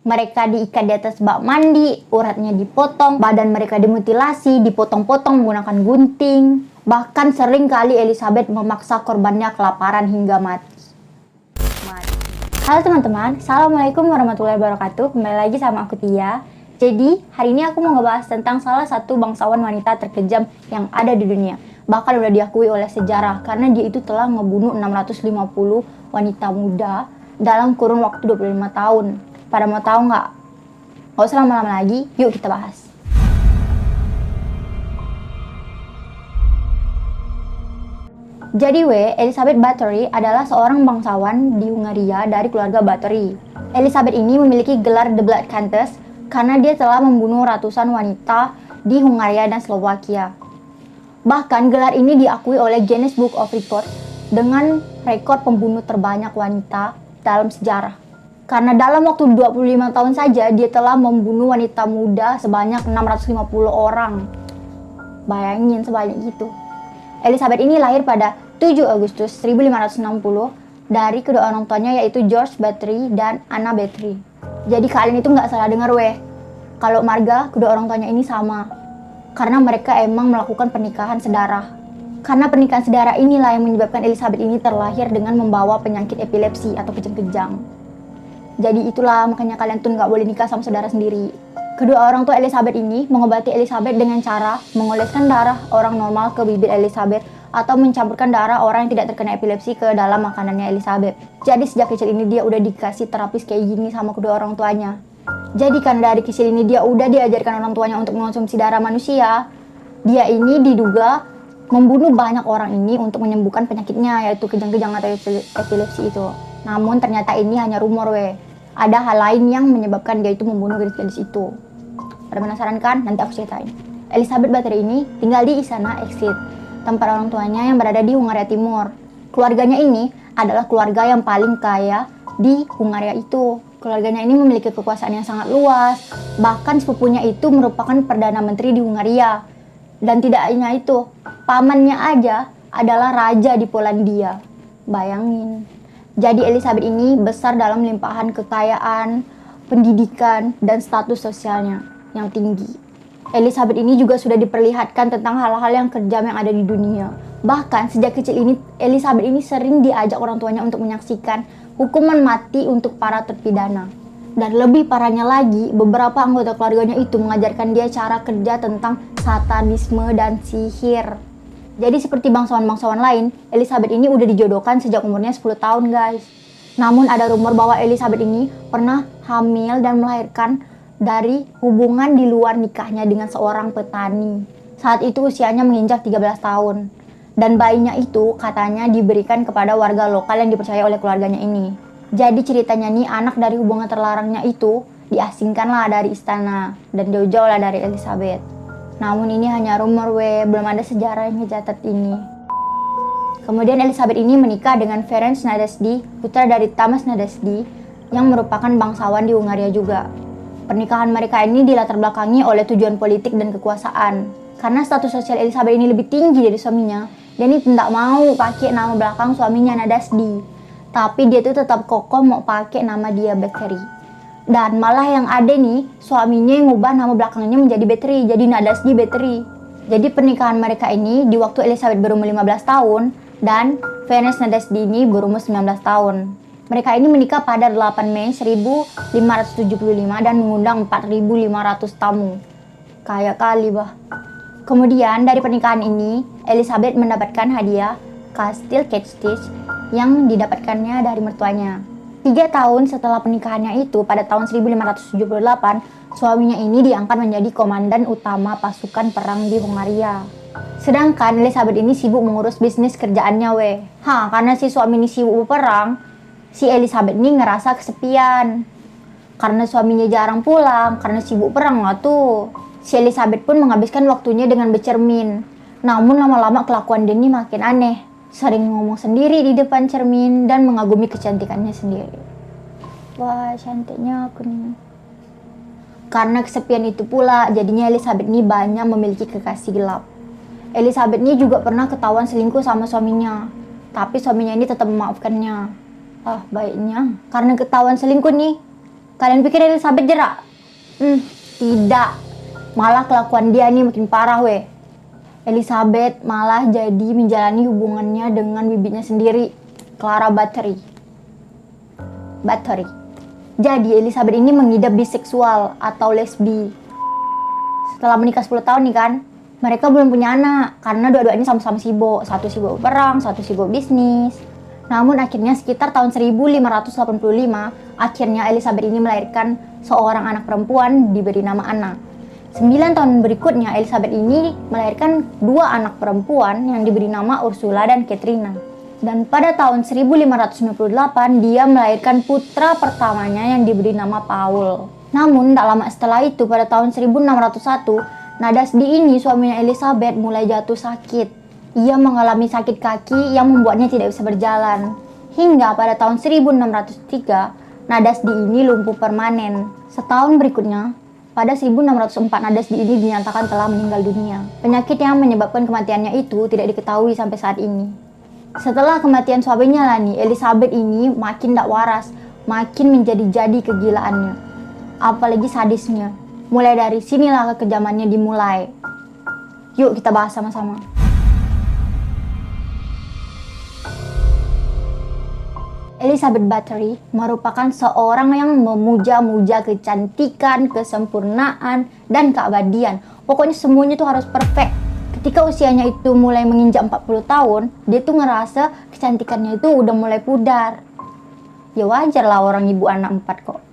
Mereka diikat di atas bak mandi, uratnya dipotong, badan mereka dimutilasi, dipotong-potong menggunakan gunting. Bahkan sering kali Elizabeth memaksa korbannya kelaparan hingga mati. Halo teman-teman, Assalamualaikum warahmatullahi wabarakatuh. Kembali lagi sama aku Tia. Jadi, hari ini aku mau ngebahas tentang salah satu bangsawan wanita terkejam yang ada di dunia. Bahkan udah diakui oleh sejarah, karena dia itu telah ngebunuh 650 wanita muda dalam kurun waktu 25 tahun. Pada mau tahu nggak? Nggak usah lama-lama lagi, yuk kita bahas. Jadi Elizabeth Bathory adalah seorang bangsawan di Hungaria dari keluarga Bathory. Elizabeth ini memiliki gelar The Blood Countess karena dia telah membunuh ratusan wanita di Hungaria dan Slovakia. Bahkan gelar ini diakui oleh Guinness Book of Records dengan rekor pembunuh terbanyak wanita dalam sejarah. Karena dalam waktu 25 tahun saja dia telah membunuh wanita muda sebanyak 650 orang. Bayangin sebanyak itu. Elizabeth ini lahir pada 7 Agustus 1560 dari kedua orang tuanya yaitu George Bathory dan Anna Bathory. Jadi kalian itu nggak salah dengar kalau marga kedua orang tuanya ini sama. Karena mereka emang melakukan pernikahan sedarah. Karena pernikahan sedarah inilah yang menyebabkan Elizabeth ini terlahir dengan membawa penyakit epilepsi atau kejang-kejang. Jadi itulah makanya kalian tuh nggak boleh nikah sama saudara sendiri. Kedua orang tua Elizabeth ini mengobati Elizabeth dengan cara mengoleskan darah orang normal ke bibir Elizabeth atau mencampurkan darah orang yang tidak terkena epilepsi ke dalam makanannya Elizabeth. Jadi sejak kecil ini dia udah dikasih terapis kayak gini sama kedua orang tuanya. Jadi karena dari kecil ini dia udah diajarkan orang tuanya untuk mengonsumsi darah manusia, dia ini diduga membunuh banyak orang ini untuk menyembuhkan penyakitnya yaitu kejang-kejang atau epilepsi itu. Namun ternyata ini hanya rumor Ada hal lain yang menyebabkan dia itu membunuh gadis-gadis itu. Pada penasaran kan? Nanti aku ceritain. Elizabeth Bathory ini tinggal di Isana Exit, tempat orang tuanya yang berada di Hungaria Timur. Keluarganya ini adalah keluarga yang paling kaya di Hungaria itu. Keluarganya ini memiliki kekuasaan yang sangat luas. Bahkan sepupunya itu merupakan Perdana Menteri di Hungaria. Dan tidak hanya itu, pamannya aja adalah raja di Polandia. Bayangin. Jadi Elizabeth ini besar dalam limpahan kekayaan, pendidikan, dan status sosialnya yang tinggi. Elizabeth ini juga sudah diperlihatkan tentang hal-hal yang kejam yang ada di dunia. Bahkan sejak kecil ini, Elizabeth ini sering diajak orang tuanya untuk menyaksikan hukuman mati untuk para terpidana. Dan lebih parahnya lagi, beberapa anggota keluarganya itu mengajarkan dia cara kerja tentang satanisme dan sihir. Jadi seperti bangsawan-bangsawan lain, Elizabeth ini udah dijodohkan sejak umurnya 10 tahun guys. Namun ada rumor bahwa Elizabeth ini pernah hamil dan melahirkan dari hubungan di luar nikahnya dengan seorang petani. Saat itu usianya menginjak 13 tahun. Dan bayinya itu katanya diberikan kepada warga lokal yang dipercaya oleh keluarganya ini. Jadi ceritanya nih anak dari hubungan terlarangnya itu diasingkanlah dari istana dan jauh-jauh lah dari Elizabeth. Namun ini hanya rumor belum ada sejarah yang mencatat ini. Kemudian Elizabeth ini menikah dengan Ferenc Nadasdy, putra dari Tamas Nadasdy, yang merupakan bangsawan di Hungaria juga. Pernikahan mereka ini dilatar belakangi oleh tujuan politik dan kekuasaan. Karena status sosial Elizabeth ini lebih tinggi dari suaminya, dia ini tidak mau pakai nama belakang suaminya Nadasdy. Tapi dia tuh tetap kokoh mau pakai nama dia Bathory. Dan malah yang ada nih, suaminya yang ngubah nama belakangnya menjadi Bathory, jadi Nadasdy Bathory. Jadi pernikahan mereka ini di waktu Elizabeth berumur 15 tahun dan Ferenc Nadasdy ini berumur 19 tahun. Mereka ini menikah pada 8 Mei 1575 dan mengundang 4.500 tamu. Kaya kali Kemudian dari pernikahan ini, Elizabeth mendapatkan hadiah kastil Kettwig yang didapatkannya dari mertuanya. 3 tahun setelah pernikahannya itu, pada tahun 1578, suaminya ini diangkat menjadi komandan utama pasukan perang di Hungaria. Sedangkan Elizabeth ini sibuk mengurus bisnis kerjaannya karena si suami ini sibuk berperang, si Elizabeth ini ngerasa kesepian. Karena suaminya jarang pulang, karena sibuk perang lah tuh. Si Elizabeth pun menghabiskan waktunya dengan bercermin. Namun lama-lama kelakuan dia ini makin aneh. Sering ngomong sendiri di depan cermin dan mengagumi kecantikannya sendiri. Wah, cantiknya aku nih. Karena kesepian itu pula, jadinya Elizabeth ini banyak memiliki kekasih gelap. Elizabeth ini juga pernah ketahuan selingkuh sama suaminya. Tapi suaminya ini tetap memaafkannya. Baiknya. Karena ketahuan selingkuh nih, Kalian pikir Elizabeth jerak? Tidak. Malah kelakuan dia nih makin parah weh. Elizabeth malah jadi menjalani hubungannya dengan bibinya sendiri, Clara Bathory. Jadi Elizabeth ini mengidap biseksual atau lesbi. Setelah menikah 10 tahun nih kan, mereka belum punya anak karena dua-duanya sama-sama sibuk. Satu sibuk perang, satu sibuk bisnis. Namun akhirnya sekitar tahun 1585, akhirnya Elizabeth ini melahirkan seorang anak perempuan diberi nama Anna. 9 tahun berikutnya Elizabeth ini melahirkan 2 anak perempuan yang diberi nama Ursula dan Katrina. Dan pada tahun 1598 dia melahirkan putra pertamanya yang diberi nama Paul. Namun tak lama setelah itu pada tahun 1601, Nadasdi ini suaminya Elizabeth mulai jatuh sakit. Ia mengalami sakit kaki yang membuatnya tidak bisa berjalan. Hingga pada tahun 1603, Nadasdi ini lumpuh permanen. Setahun berikutnya, pada 1604 Nadasdi ini dinyatakan telah meninggal dunia. Penyakit yang menyebabkan kematiannya itu tidak diketahui sampai saat ini. Setelah kematian suaminya Lani, Elizabeth ini makin tak waras, makin menjadi-jadi kegilaannya. Apalagi sadisnya. Mulai dari sinilah kekejamannya dimulai. Yuk kita bahas sama-sama. Elizabeth Bathory merupakan seorang yang memuja-muja kecantikan, kesempurnaan, dan keabadian. Pokoknya semuanya tuh harus perfect. Ketika usianya itu mulai menginjak 40 tahun, dia tuh ngerasa kecantikannya itu udah mulai pudar. Ya wajar lah orang ibu anak 4 kok.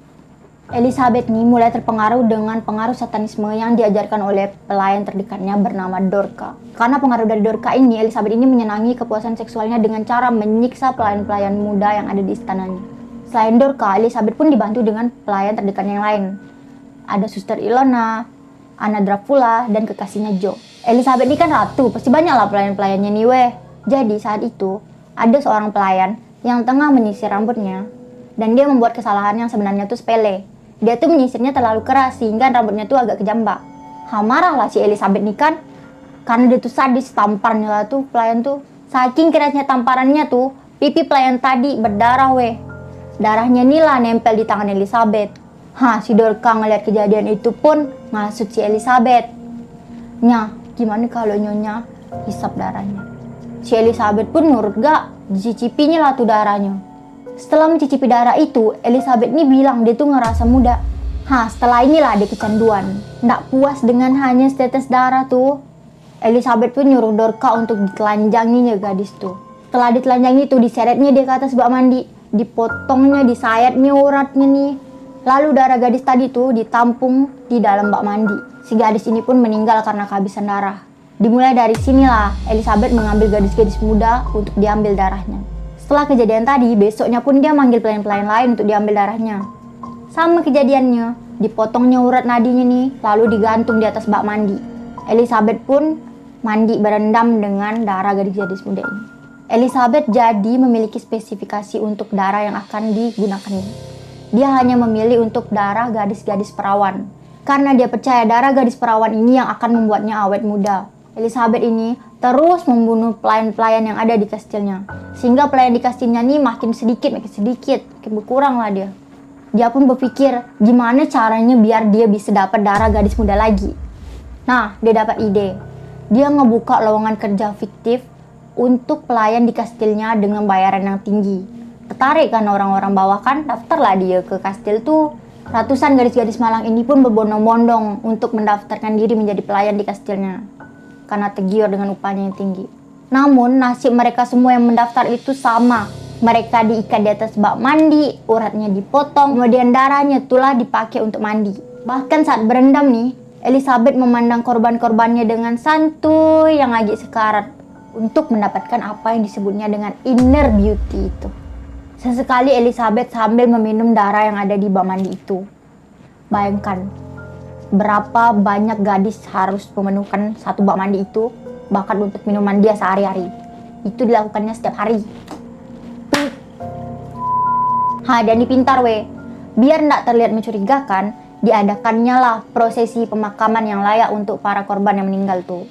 Elizabeth nih mulai terpengaruh dengan pengaruh satanisme yang diajarkan oleh pelayan terdekatnya bernama Dorcas. Karena pengaruh dari Dorcas ini, Elizabeth ini menyenangi kepuasan seksualnya dengan cara menyiksa pelayan-pelayan muda yang ada di istananya. Selain Dorcas, Elizabeth pun dibantu dengan pelayan terdekatnya yang lain. Ada Suster Ilona, Anna Dracula, dan kekasihnya Joe. Elizabeth ini kan ratu, pasti banyak lah pelayan-pelayannya nih weh. Jadi saat itu, ada seorang pelayan yang tengah menyisir rambutnya, dan dia membuat kesalahan yang sebenarnya tuh sepele. Dia tuh menyisirnya terlalu keras sehingga rambutnya tuh agak kejambak. Marahlah si Elizabeth nih kan. Karena dia tuh sadis, tamparnya lah tuh pelayan tuh. Saking kerasnya tamparannya tuh, pipi pelayan tadi berdarah weh. Darahnya nih lah nempel di tangan Elizabeth. Si Dorcas ngeliat kejadian itu pun ngasut si Elizabeth. Gimana kalau nyonya hisap darahnya? Si Elizabeth pun nurut gak, dicicipinya lah tuh darahnya. Setelah mencicipi darah itu, Elizabeth ini bilang dia tuh ngerasa muda. Setelah inilah dia kecanduan. Nggak puas dengan hanya setetes darah tuh, Elizabeth pun nyuruh Dorcas untuk ditelanjanginya gadis tuh. Setelah ditelanjangi tuh, diseretnya dia ke atas bak mandi, dipotongnya, disayatnya uratnya nih. Lalu darah gadis tadi tuh ditampung di dalam bak mandi. Si gadis ini pun meninggal karena kehabisan darah. Dimulai dari sinilah Elizabeth mengambil gadis-gadis muda untuk diambil darahnya. Setelah kejadian tadi, besoknya pun dia manggil pelayan-pelayan lain untuk diambil darahnya. Sama kejadiannya, dipotongnya urat nadinya nih, lalu digantung di atas bak mandi. Elizabeth pun mandi berendam dengan darah gadis-gadis muda ini. Elizabeth jadi memiliki spesifikasi untuk darah yang akan digunakannya. Dia hanya memilih untuk darah gadis-gadis perawan. Karena dia percaya darah gadis perawan ini yang akan membuatnya awet muda. Elizabeth ini terus membunuh pelayan-pelayan yang ada di kastilnya. Sehingga pelayan di kastilnya ini makin sedikit, makin berkurang lah dia. Dia pun berpikir gimana caranya biar dia bisa dapat darah gadis muda lagi. Dia dapat ide. Dia ngebuka lowongan kerja fiktif untuk pelayan di kastilnya dengan bayaran yang tinggi. Tertarik kan orang-orang bawah kan, daftarlah dia ke kastil tuh. Ratusan gadis-gadis malang ini pun berbondong-bondong untuk mendaftarkan diri menjadi pelayan di kastilnya. Karena tergiur dengan upahnya yang tinggi. Namun nasib mereka semua yang mendaftar itu sama. Mereka diikat di atas bak mandi, uratnya dipotong, kemudian darahnya itulah dipakai untuk mandi. Bahkan saat berendam nih, Elizabeth memandang korban-korbannya dengan santuy yang lagi sekarat untuk mendapatkan apa yang disebutnya dengan inner beauty itu. Sesekali Elizabeth sambil meminum darah yang ada di bak mandi itu. Bayangkan, berapa banyak gadis harus memenuhkan satu bak mandi itu bahkan untuk minuman dia sehari-hari. Itu dilakukannya setiap hari. Dan dipintar weh. Biar ndak terlihat mencurigakan, diadakannya lah prosesi pemakaman yang layak untuk para korban yang meninggal tuh.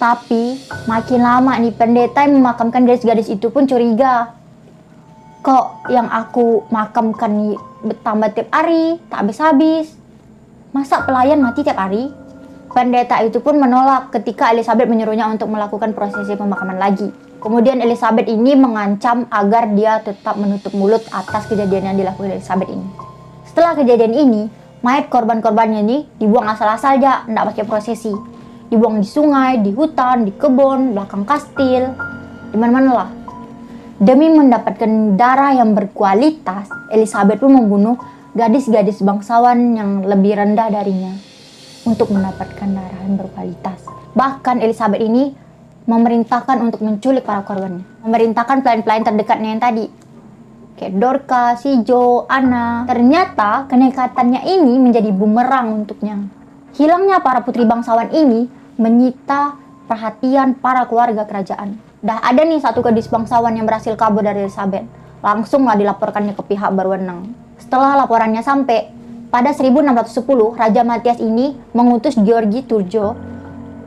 Tapi makin lama nih pendeta yang memakamkan gadis-gadis itu pun curiga. Kok yang aku makamkan nih bertambah tiap hari, tak habis-habis? Masa pelayan mati tiap hari? Pendeta itu pun menolak ketika Elizabeth menyuruhnya untuk melakukan prosesi pemakaman lagi. Kemudian Elizabeth ini mengancam agar dia tetap menutup mulut atas kejadian yang dilakukan Elizabeth ini. Setelah kejadian ini, mayat korban-korbannya ini dibuang asal-asal aja, tidak pakai prosesi. Dibuang di sungai, di hutan, di kebun, belakang kastil, di mana-mana lah. Demi mendapatkan darah yang berkualitas, Elizabeth pun membunuh gadis-gadis bangsawan yang lebih rendah darinya untuk mendapatkan darah yang berkualitas. Bahkan Elizabeth ini memerintahkan untuk menculik para korbannya. Memerintahkan pelayan-pelayan terdekatnya yang tadi, kayak Dorcas, si Jo, Anna. Ternyata kenekatannya ini menjadi bumerang untuknya. Hilangnya para putri bangsawan ini menyita perhatian para keluarga kerajaan. Dah ada nih satu gadis bangsawan yang berhasil kabur dari Elizabeth. Langsunglah dilaporkannya ke pihak berwenang. Setelah laporannya sampai, pada 1610 Raja Matthias ini mengutus Georgi Turjo,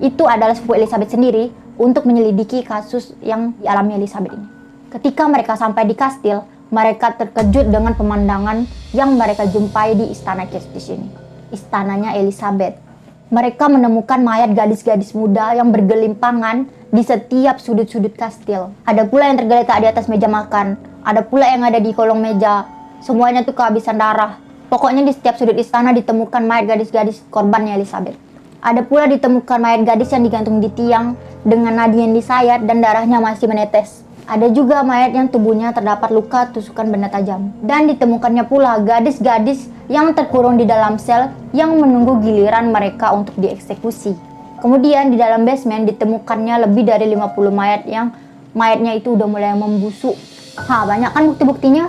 itu adalah sepupu Elizabeth sendiri, untuk menyelidiki kasus yang dialami Elizabeth ini. Ketika mereka sampai di kastil, mereka terkejut dengan pemandangan yang mereka jumpai di istana Kestis ini. Istananya Elizabeth. Mereka menemukan mayat gadis-gadis muda yang bergelimpangan di setiap sudut-sudut kastil. Ada pula yang tergeletak di atas meja makan. Ada pula yang ada di kolong meja. Semuanya tuh kehabisan darah. Pokoknya di setiap sudut istana ditemukan mayat gadis-gadis korbannya Elizabeth. Ada pula ditemukan mayat gadis yang digantung di tiang dengan nadi yang disayat dan darahnya masih menetes. Ada juga mayat yang tubuhnya terdapat luka tusukan benda tajam. Dan ditemukannya pula gadis-gadis yang terkurung di dalam sel yang menunggu giliran mereka untuk dieksekusi. Kemudian di dalam basement ditemukannya lebih dari 50 mayat yang mayatnya itu udah mulai membusuk. Banyak kan bukti-buktinya?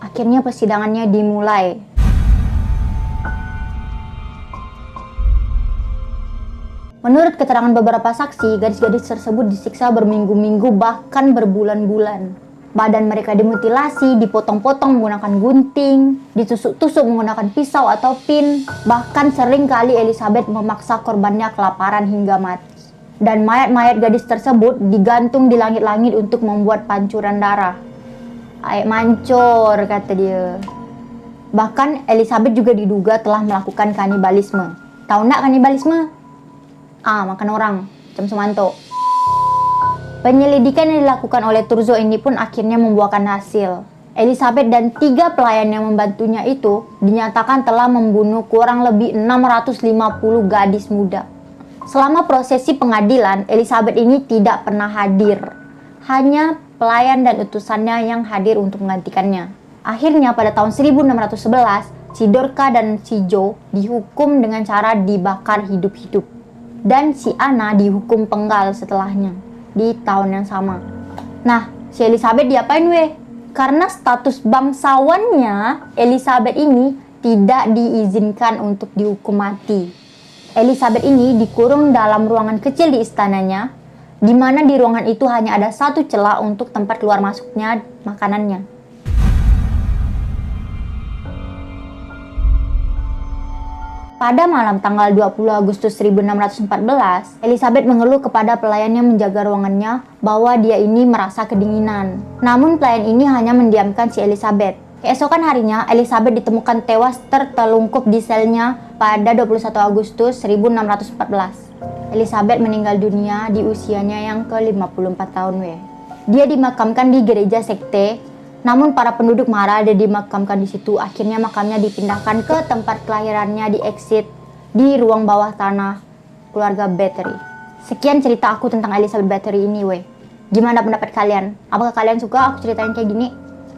Akhirnya persidangannya dimulai. Menurut keterangan beberapa saksi, gadis-gadis tersebut disiksa berminggu-minggu bahkan berbulan-bulan. Badan mereka dimutilasi, dipotong-potong menggunakan gunting, ditusuk-tusuk menggunakan pisau atau pin. Bahkan sering kali Elizabeth memaksa korbannya kelaparan hingga mati. Dan mayat-mayat gadis tersebut digantung di langit-langit untuk membuat pancuran darah. Aik mancur, kata dia. Bahkan Elizabeth juga diduga telah melakukan kanibalisme. Tahu nggak kanibalisme? Makan orang, macam Sumanto. Penyelidikan yang dilakukan oleh Turzo ini pun akhirnya membuahkan hasil. Elizabeth dan 3 pelayan yang membantunya itu dinyatakan telah membunuh kurang lebih 650 gadis muda. Selama prosesi pengadilan, Elizabeth ini tidak pernah hadir. Hanya pelayan dan utusannya yang hadir untuk menggantikannya. Akhirnya pada tahun 1611, si Dorcas dan si Jo dihukum dengan cara dibakar hidup-hidup. Dan si Anna dihukum penggal setelahnya di tahun yang sama. Nah, si Elizabeth diapain weh? Karena status bangsawannya, Elizabeth ini tidak diizinkan untuk dihukum mati. Elizabeth ini dikurung dalam ruangan kecil di istananya, di mana di ruangan itu hanya ada satu celah untuk tempat keluar masuknya makanannya. Pada malam tanggal 20 Agustus 1614, Elizabeth mengeluh kepada pelayan yang menjaga ruangannya bahwa dia ini merasa kedinginan. Namun pelayan ini hanya mendiamkan si Elizabeth. Keesokan harinya, Elizabeth ditemukan tewas tertelungkup di selnya pada 21 Agustus 1614. Elizabeth meninggal dunia di usianya yang ke-54 tahun. Dia dimakamkan di gereja sekte. Namun para penduduk marah dan dimakamkan di situ. Akhirnya makamnya dipindahkan ke tempat kelahirannya di exit di ruang bawah tanah keluarga Bathory. Sekian cerita aku tentang Elizabeth Bathory ini, Gimana pendapat kalian? Apakah kalian suka aku ceritain kayak gini?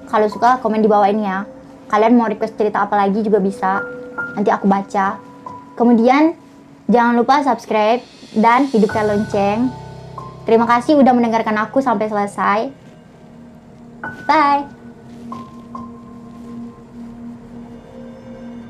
Kalau suka komen di bawah ini ya. Kalian mau request cerita apa lagi juga bisa. Nanti aku baca. Kemudian jangan lupa subscribe dan hidupkan lonceng. Terima kasih udah mendengarkan aku sampai selesai. Bye.